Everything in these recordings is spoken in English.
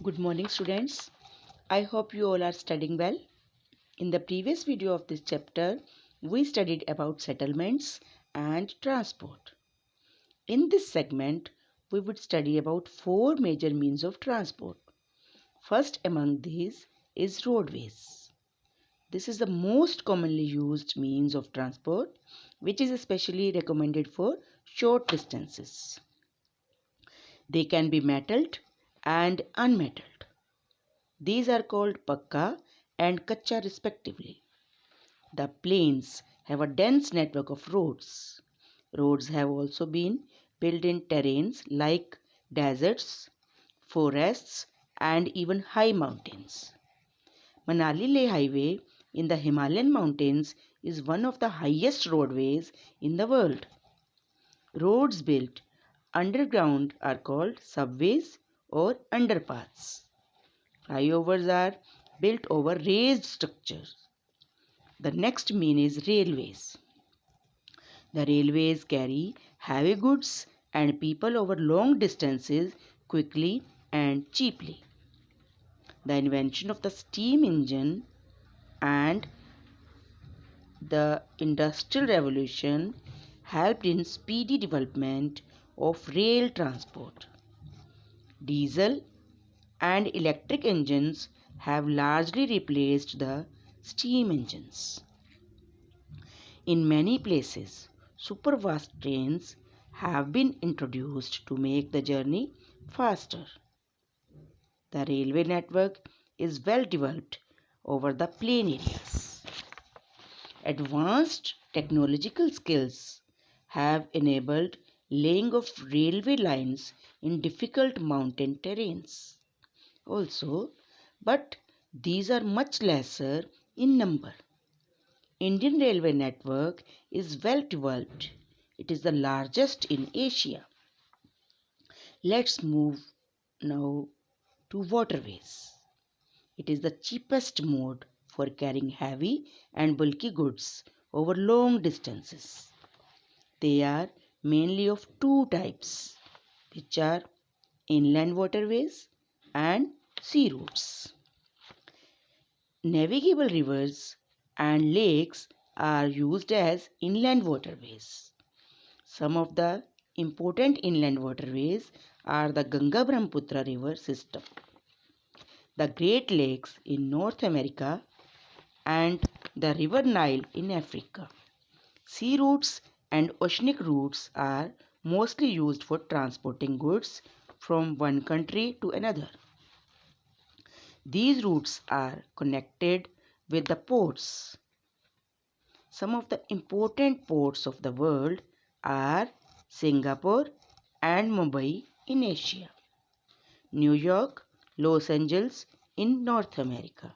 Good morning, students. I hope you all are studying well. In the previous video of this chapter, we studied about settlements and transport. In this segment, we would study about four major means of transport. First among these is roadways. This is the most commonly used means of transport, which is especially recommended for short distances. They can be metalled and unmetalled. These are called pakka and kacha respectively. The plains have a dense network of roads. Roads have also been built in terrains like deserts, forests, and even high mountains. Manali Leh Highway in the Himalayan mountains is one of the highest roadways in the world. Roads built underground are called subways or underpaths. Flyovers are built over raised structures. The next mean is railways. The railways carry heavy goods and people over long distances quickly and cheaply. The invention of the steam engine and the Industrial Revolution helped in speedy development of rail transport. Diesel and electric engines have largely replaced the steam engines. In many places, superfast trains have been introduced to make the journey faster. The railway network is well developed over the plain areas. Advanced technological skills have enabled laying of railway lines in difficult mountain terrains. Also, but these are much lesser in number. Indian railway network is well developed. It is the largest in Asia. Let's move now to waterways. It is the cheapest mode for carrying heavy and bulky goods over long distances. They are mainly of two types, which are inland waterways and sea routes. Navigable rivers and lakes are used as inland waterways. Some of the important inland waterways are the Ganga Brahmaputra river system, the Great Lakes in North America, and the River Nile in Africa. Sea routes and oceanic routes are mostly used for transporting goods from one country to another. These routes are connected with the ports. Some of the important ports of the world are Singapore and Mumbai in Asia, New York, Los Angeles in North America,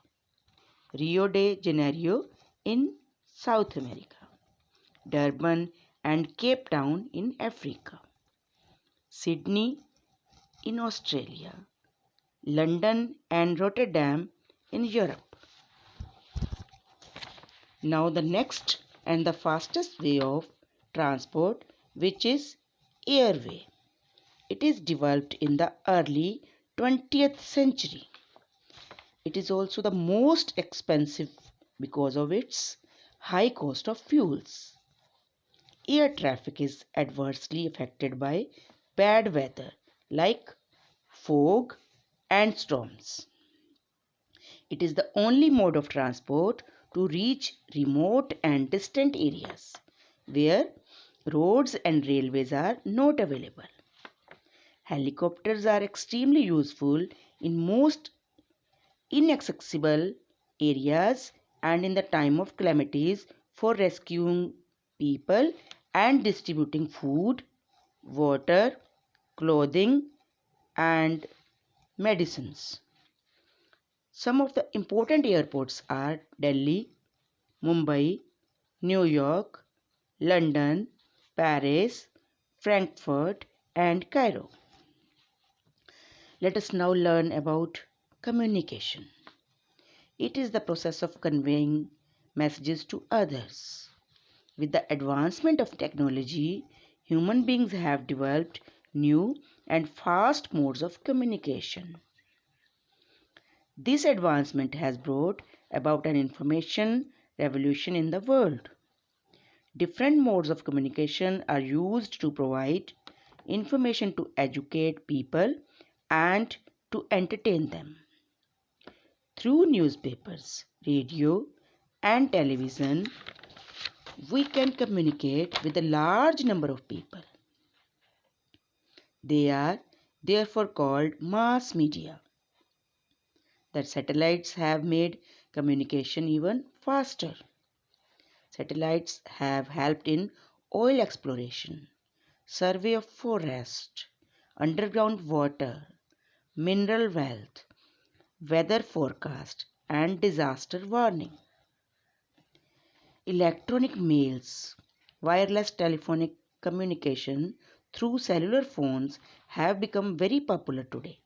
Rio de Janeiro in South America, Durban and Cape Town in Africa, Sydney in Australia, London and Rotterdam in Europe. Now the next and the fastest way of transport, which is airway. It is developed in the early 20th century. It is also the most expensive because of its high cost of fuels. Air traffic is adversely affected by bad weather like fog and storms. It is the only mode of transport to reach remote and distant areas where roads and railways are not available. Helicopters are extremely useful in most inaccessible areas and in the time of calamities for rescuing people and distributing food, water, clothing, and medicines. Some of the important airports are Delhi, Mumbai, New York, London, Paris, Frankfurt, and Cairo. Let us now learn about communication. It is the process of conveying messages to others. With the advancement of technology, human beings have developed new and fast modes of communication. This advancement has brought about an information revolution in the world. Different modes of communication are used to provide information to educate people and to entertain them. Through newspapers, radio, and television, we can communicate with a large number of people. They are therefore called mass media. The satellites have made communication even faster. Satellites have helped in oil exploration, survey of forest, underground water, mineral wealth, weather forecast, and disaster warning. Electronic mails, wireless telephonic communication through cellular phones have become very popular today.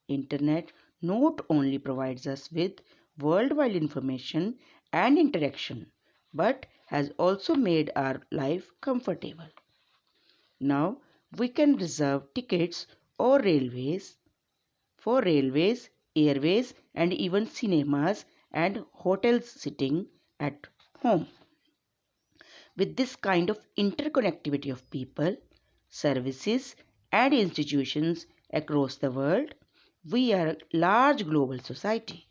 Internet not only provides us with worldwide information and interaction, but has also made our life comfortable. Now we can reserve tickets or railways, airways, and even cinemas and hotels sitting at home. With this kind of interconnectivity of people, services, and institutions across the world, we are a large global society.